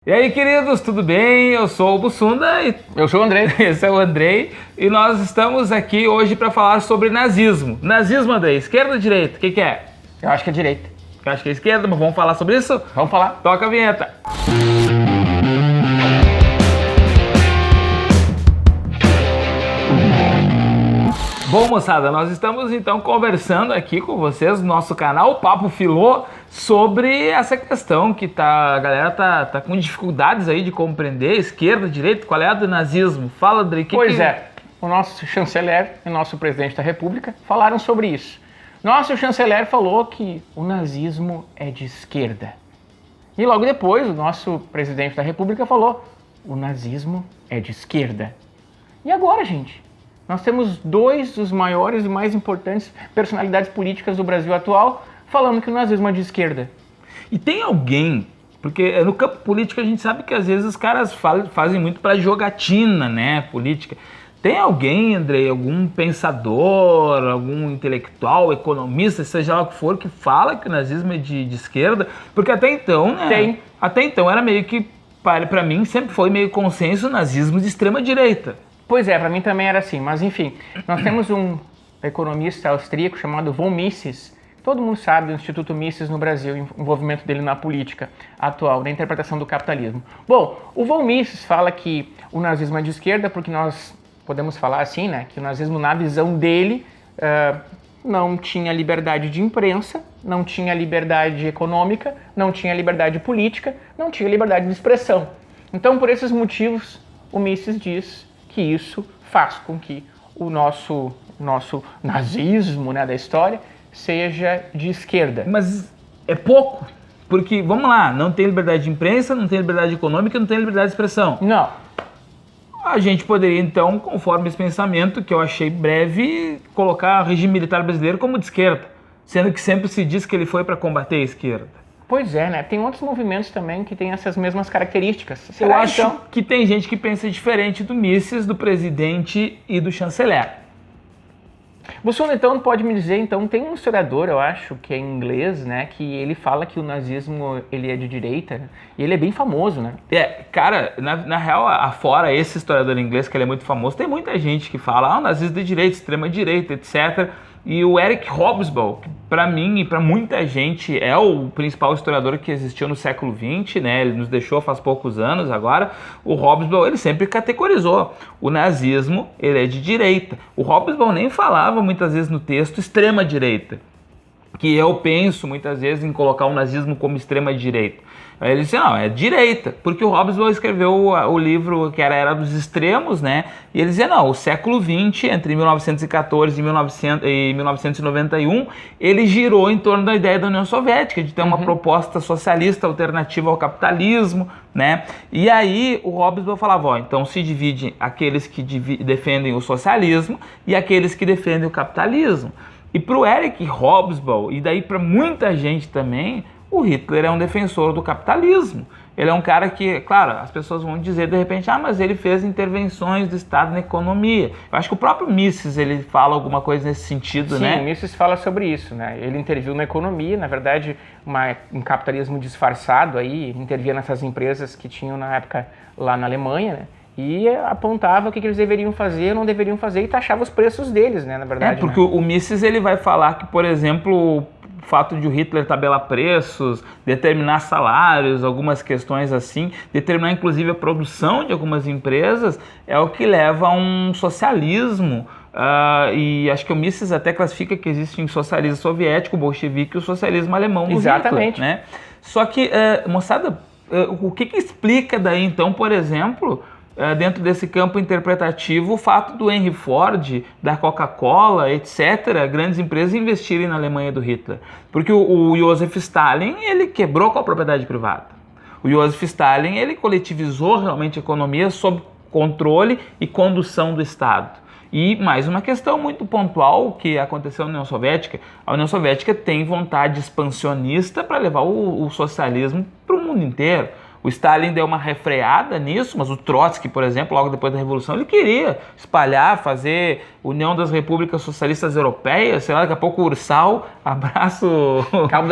E aí, queridos, tudo bem? Eu sou o Bussunda e eu sou o Andrei. Esse é o Andrei e nós estamos aqui hoje para falar sobre nazismo. Nazismo, Andrei, esquerda ou direita? O que é? Eu acho que é direita. Eu acho que é esquerda, mas vamos falar sobre isso? Vamos falar. Toca a vinheta. Bom, moçada, nós estamos então conversando aqui com vocês no nosso canal Papo Filô sobre essa questão que a galera tá com dificuldades aí de compreender, esquerda, direita, qual é a do nazismo? Fala, Andrei. O nosso chanceler e nosso presidente da República falaram sobre isso. Nosso chanceler falou que o nazismo é de esquerda. E logo depois o nosso presidente da República falou, o nazismo é de esquerda. E agora, gente? Nós temos dois dos maiores e mais importantes personalidades políticas do Brasil atual falando que o nazismo é de esquerda. E tem alguém, porque no campo político a gente sabe que às vezes os caras fazem muito para jogatina, né, política. Tem alguém, Andrei, algum pensador, algum intelectual, economista, seja lá o que for, que fala que o nazismo é de esquerda? Porque até então, né? Até então era meio que, para mim, sempre foi meio consenso o nazismo de extrema direita. Pois é, para mim também era assim, mas enfim, nós temos um economista austríaco chamado von Mises, todo mundo sabe do Instituto Mises no Brasil, o envolvimento dele na política atual, na interpretação do capitalismo. Bom, o von Mises fala que o nazismo é de esquerda porque nós podemos falar assim, né, que o nazismo na visão dele não tinha liberdade de imprensa, não tinha liberdade econômica, não tinha liberdade política, não tinha liberdade de expressão. Então, por esses motivos, o Mises diz que isso faz com que o nosso nazismo, né, da história seja de esquerda. Mas é pouco, porque, vamos lá, não tem liberdade de imprensa, não tem liberdade econômica, não tem liberdade de expressão. Não. A gente poderia, então, conforme esse pensamento, que eu achei breve, colocar o regime militar brasileiro como de esquerda, sendo que sempre se diz que ele foi para combater a esquerda. Pois é, né? Tem outros movimentos também que têm essas mesmas características. Eu acho que tem gente que pensa diferente do Mises, do presidente e do chanceler. Bussunda, então, pode me dizer, então, tem um historiador, eu acho, que é inglês, né, que ele fala que o nazismo, ele é de direita, e ele é bem famoso, né? Cara, na real, afora esse historiador inglês, que ele é muito famoso, tem muita gente que fala, o nazismo de direita, extrema direita, etc., e o Eric Hobsbawm, que para mim e para muita gente é o principal historiador que existiu no século XX, né? Ele nos deixou faz poucos anos agora. O Hobsbawm, ele sempre categorizou o nazismo, ele é de direita. O Hobsbawm nem falava muitas vezes no texto extrema direita, que eu penso muitas vezes em colocar o nazismo como extrema direita. Aí ele disse, não, é direita, porque o Hobsbawm escreveu o livro que era a Era dos Extremos, né? E ele dizia, não, o século XX, entre 1914 e 1991, ele girou em torno da ideia da União Soviética, de ter uma proposta socialista alternativa ao capitalismo, né? E aí o Hobsbawm falava, então se divide aqueles que defendem o socialismo e aqueles que defendem o capitalismo. E para o Eric Hobsbawm, e daí para muita gente também, o Hitler é um defensor do capitalismo. Ele é um cara que, claro, as pessoas vão dizer de repente, mas ele fez intervenções do Estado na economia. Eu acho que o próprio Mises, ele fala alguma coisa nesse sentido, Sim, né? Sim, Mises fala sobre isso, né? Ele interviu na economia, na verdade, um capitalismo disfarçado aí, intervia nessas empresas que tinham na época lá na Alemanha, né? E apontava o que eles deveriam fazer, não deveriam fazer e taxava os preços deles, né, na verdade. Porque o Mises, ele vai falar que, por exemplo, o fato de o Hitler tabelar preços, determinar salários, algumas questões assim, determinar inclusive a produção de algumas empresas, é o que leva a um socialismo. E acho que o Mises até classifica que existe um socialismo soviético, bolchevique e o socialismo alemão do Exatamente. Hitler, né? Só que, moçada, o que explica daí, então, por exemplo, dentro desse campo interpretativo, o fato do Henry Ford, da Coca-Cola, etc., grandes empresas investirem na Alemanha do Hitler? Porque o Joseph Stalin, ele quebrou com a propriedade privada. O Joseph Stalin, ele coletivizou realmente a economia sob controle e condução do Estado. E mais uma questão muito pontual que aconteceu na União Soviética. A União Soviética tem vontade expansionista para levar o socialismo para o mundo inteiro. O Stalin deu uma refreada nisso, mas o Trotsky, por exemplo, logo depois da Revolução, ele queria espalhar, fazer União das Repúblicas Socialistas Europeias, sei lá, daqui a pouco o Ursal, abraço Cabo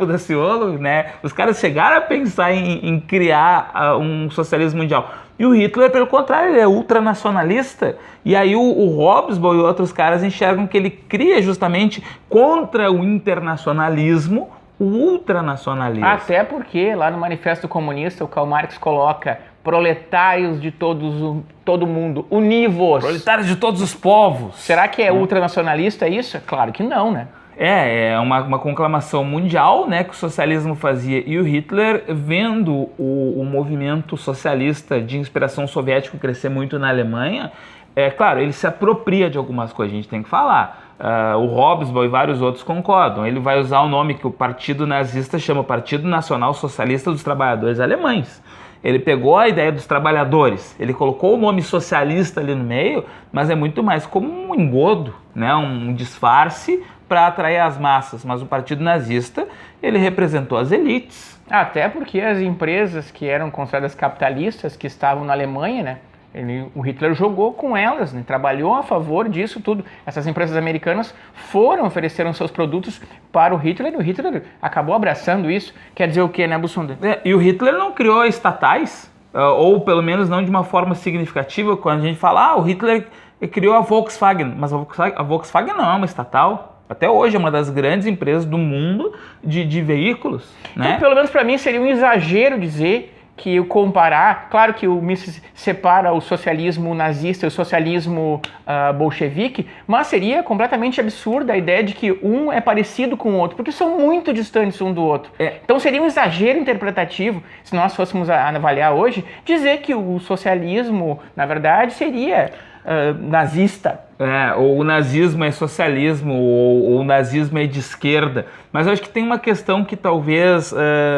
Daciolo, né? Os caras chegaram a pensar em criar um socialismo mundial. E o Hitler, pelo contrário, ele é ultranacionalista. E aí o Hobsbawm e outros caras enxergam que ele cria justamente contra o internacionalismo o ultranacionalismo. Até porque lá no Manifesto Comunista o Karl Marx coloca proletários de todo mundo, univos. Proletários de todos os povos. Será que é ultranacionalista isso? Claro que não, né? É uma conclamação mundial, né, que o socialismo fazia, e o Hitler, vendo o movimento socialista de inspiração soviética crescer muito na Alemanha, claro, ele se apropria de algumas coisas, a gente tem que falar. O Hobsbawm e vários outros concordam. Ele vai usar o nome que o partido nazista chama Partido Nacional Socialista dos Trabalhadores Alemães. Ele pegou a ideia dos trabalhadores, ele colocou o nome socialista ali no meio, mas é muito mais como um engodo, né, um disfarce para atrair as massas. Mas o partido nazista, ele representou as elites. Até porque as empresas que eram consideradas capitalistas, que estavam na Alemanha, né, o Hitler jogou com elas, né, trabalhou a favor disso tudo. Essas empresas americanas ofereceram seus produtos para o Hitler, e o Hitler acabou abraçando isso. Quer dizer o quê, né, Bussunda? E o Hitler não criou estatais, ou pelo menos não de uma forma significativa. Quando a gente fala, o Hitler criou a Volkswagen, mas a Volkswagen não é uma estatal. Até hoje é uma das grandes empresas do mundo de veículos. Né? Então, pelo menos para mim, seria um exagero dizer que o comparar, claro que o Mises separa o socialismo nazista e o socialismo bolchevique, mas seria completamente absurda a ideia de que um é parecido com o outro, porque são muito distantes um do outro. Então seria um exagero interpretativo, se nós fôssemos avaliar hoje, dizer que o socialismo, na verdade, seria nazista. Ou o nazismo é socialismo, ou o nazismo é de esquerda. Mas eu acho que tem uma questão que talvez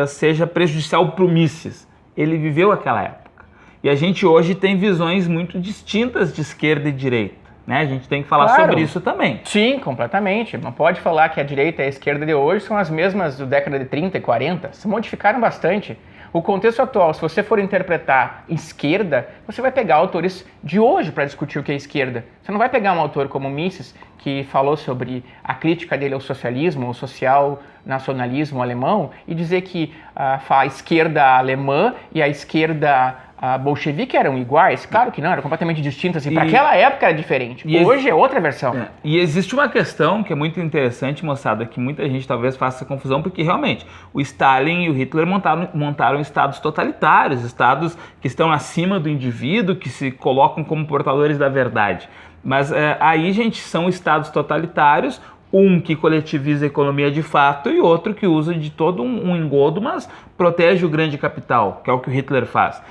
seja prejudicial para o Mises. Ele viveu aquela época. E a gente hoje tem visões muito distintas de esquerda e direita. Né? A gente tem que falar sobre isso também. Sim, completamente. Não pode falar que a direita e a esquerda de hoje são as mesmas da década de 30 e 40. Se modificaram bastante. O contexto atual, se você for interpretar esquerda, você vai pegar autores de hoje para discutir o que é esquerda. Você não vai pegar um autor como Mises, que falou sobre a crítica dele ao socialismo, ao social-nacionalismo alemão, e dizer que a esquerda alemã e a esquerda bolchevique eram iguais. Claro que não, eram completamente distintas. E para aquela época era diferente. Hoje é outra versão. E existe uma questão que é muito interessante, moçada, que muita gente talvez faça confusão, porque realmente o Stalin e o Hitler montaram estados totalitários, estados que estão acima do indivíduo, que se colocam como portadores da verdade. Mas aí, gente, são estados totalitários, um que coletiviza a economia de fato e outro que usa de todo um engodo, mas protege o grande capital, que é o que o Hitler faz.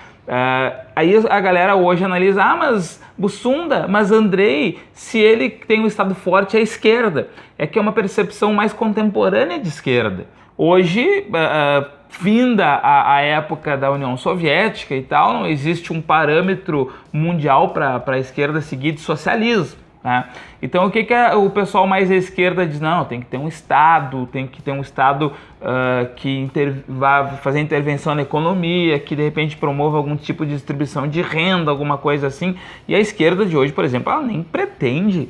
Aí a galera hoje analisa, mas Bussunda, mas Andrei, se ele tem um estado forte é a esquerda. É que é uma percepção mais contemporânea de esquerda. Hoje, finda a época da União Soviética e tal, não existe um parâmetro mundial para a esquerda seguir de socialismo. Né? Então o que o pessoal mais à esquerda diz? Não, tem que ter um Estado, tem que ter um Estado que vá fazer intervenção na economia, que de repente promova algum tipo de distribuição de renda, alguma coisa assim. E a esquerda de hoje, por exemplo, ela nem pretende,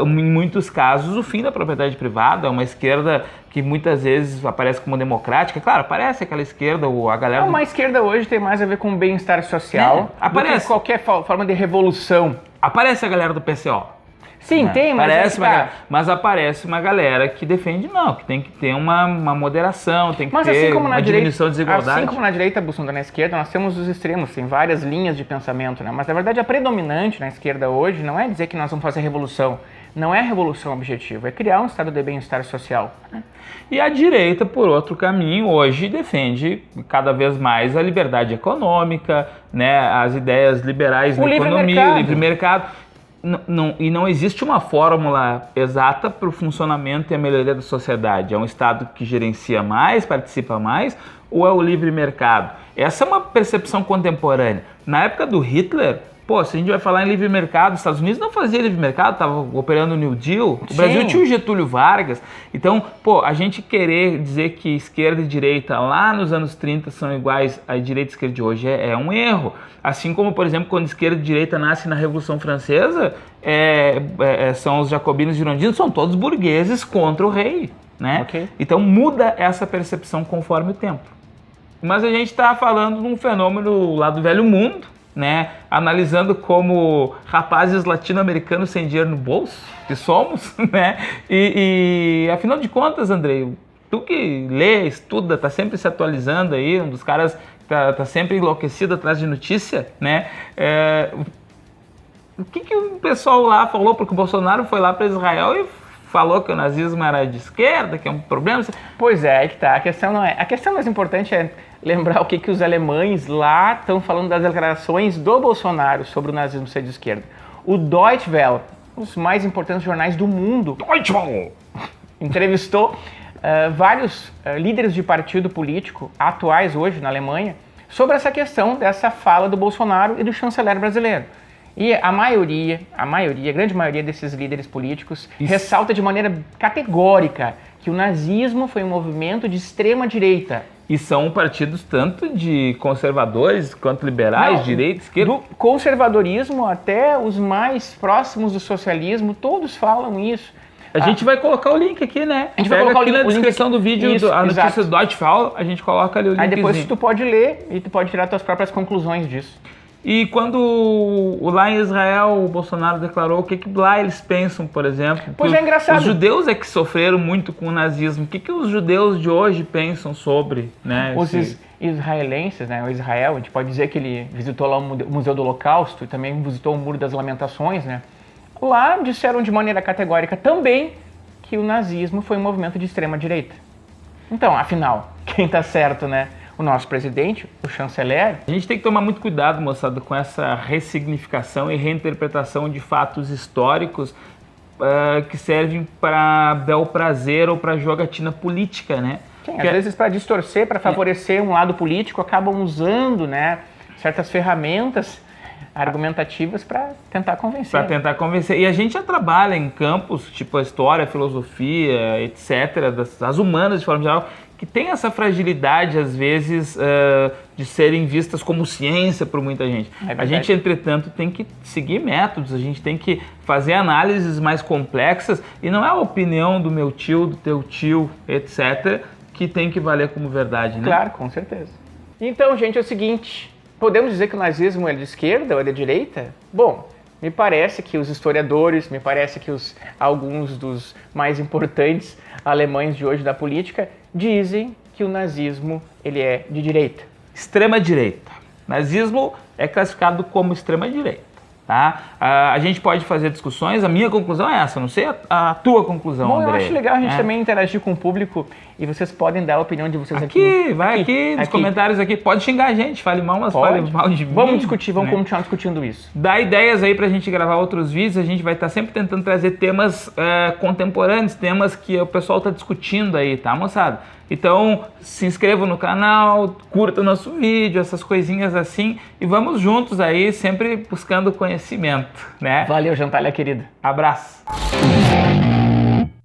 em muitos casos, o fim da propriedade privada. É uma esquerda que muitas vezes aparece como democrática. Claro, aparece aquela esquerda, a galera... Uma esquerda hoje tem mais a ver com bem-estar social do que qualquer forma de revolução. Aparece a galera do PCO. Sim, tem, mas aparece uma galera que defende, que tem que ter uma moderação, tem que ter uma diminuição de desigualdade. Assim como na direita, Bussunda, na esquerda, nós temos os extremos, tem várias linhas de pensamento, né? Mas na verdade a predominante na esquerda hoje não é dizer que nós vamos fazer revolução, não é a revolução o objetivo, é criar um estado de bem-estar social. E a direita, por outro caminho, hoje defende cada vez mais a liberdade econômica, né? As ideias liberais na economia, o livre mercado. Não existe uma fórmula exata para o funcionamento e a melhoria da sociedade. É um Estado que gerencia mais, participa mais, ou é o livre mercado? Essa é uma percepção contemporânea. Na época do Hitler, pô, se a gente vai falar em livre mercado, os Estados Unidos não fazia livre mercado, estava operando o New Deal, o Brasil tinha o Getúlio Vargas. Então, pô, a gente querer dizer que esquerda e direita lá nos anos 30 são iguais à direita e esquerda de hoje é um erro. Assim como, por exemplo, quando esquerda e direita nasce na Revolução Francesa, são os jacobinos girondinos, são todos burgueses contra o rei, né? Okay. Então muda essa percepção conforme o tempo. Mas a gente está falando de um fenômeno lá do velho mundo, né? Analisando como rapazes latino-americanos sem dinheiro no bolso, que somos, né? E afinal de contas, Andrei, tu que lê, estuda, tá sempre se atualizando aí, um dos caras tá sempre enlouquecido atrás de notícia, né? O que o pessoal lá falou? Porque o Bolsonaro foi lá para Israel e falou que o nazismo era de esquerda, que é um problema. Pois é, aí que tá. A questão não é. A questão mais importante é lembrar o que os alemães lá estão falando das declarações do Bolsonaro sobre o nazismo ser de esquerda. O Deutsche Welle, um dos mais importantes jornais do mundo, Deutsche Welle, entrevistou vários líderes de partido político atuais hoje na Alemanha sobre essa questão dessa fala do Bolsonaro e do chanceler brasileiro. E a grande maioria desses líderes políticos ressalta de maneira categórica que o nazismo foi um movimento de extrema direita. E são partidos tanto de conservadores quanto liberais, direita, esquerda. Do conservadorismo até os mais próximos do socialismo, todos falam isso. A gente vai colocar o link aqui, né? A gente vai colocar aqui na descrição do vídeo, isso, a notícia do Deutsche Welle, a gente coloca ali o link. Aí depois tu pode ler e tu pode tirar tuas próprias conclusões disso. E quando lá em Israel o Bolsonaro declarou, o que lá eles pensam, por exemplo? Pois é engraçado. Os judeus é que sofreram muito com o nazismo. O que os judeus de hoje pensam sobre, né? Os israelenses, né? O Israel, a gente pode dizer que ele visitou lá o Museu do Holocausto e também visitou o Muro das Lamentações, né? Lá disseram de maneira categórica também que o nazismo foi um movimento de extrema direita. Então, afinal, quem tá certo, né? O nosso presidente, o chanceler. A gente tem que tomar muito cuidado, moçada, com essa ressignificação e reinterpretação de fatos históricos que servem para bel prazer ou para jogatina política, né? Sim, às vezes para distorcer, para favorecer um lado político, acabam usando, né, certas ferramentas argumentativas para tentar convencer. Para tentar convencer. E a gente já trabalha em campos, tipo a história, a filosofia, etc., das humanas de forma geral, que tem essa fragilidade, às vezes, de serem vistas como ciência por muita gente. A gente, entretanto, tem que seguir métodos, a gente tem que fazer análises mais complexas, e não é a opinião do meu tio, do teu tio, etc., que tem que valer como verdade, né? Claro, com certeza. Então, gente, é o seguinte, podemos dizer que o nazismo é de esquerda ou é de direita? Bom, me parece que os historiadores, me parece que alguns dos mais importantes alemães de hoje da política dizem que o nazismo ele é de direita. Extrema direita. Nazismo é classificado como extrema direita. Tá? A gente pode fazer discussões, a minha conclusão é essa, não sei a tua conclusão, Bom, André. eu acho legal a gente também interagir com o público e vocês podem dar a opinião de vocês aqui. Vai aqui nos comentários aqui, pode xingar a gente, fale mal, mas fale mal de mim. Vamos discutir, vamos continuar discutindo isso. Dá ideias aí pra gente gravar outros vídeos, a gente vai estar sempre tentando trazer temas contemporâneos, temas que o pessoal tá discutindo aí, tá, moçada? Então, se inscreva no canal, curta o nosso vídeo, essas coisinhas assim, e vamos juntos aí, sempre buscando conhecimento, né? Valeu, Jantalha querida. Abraço.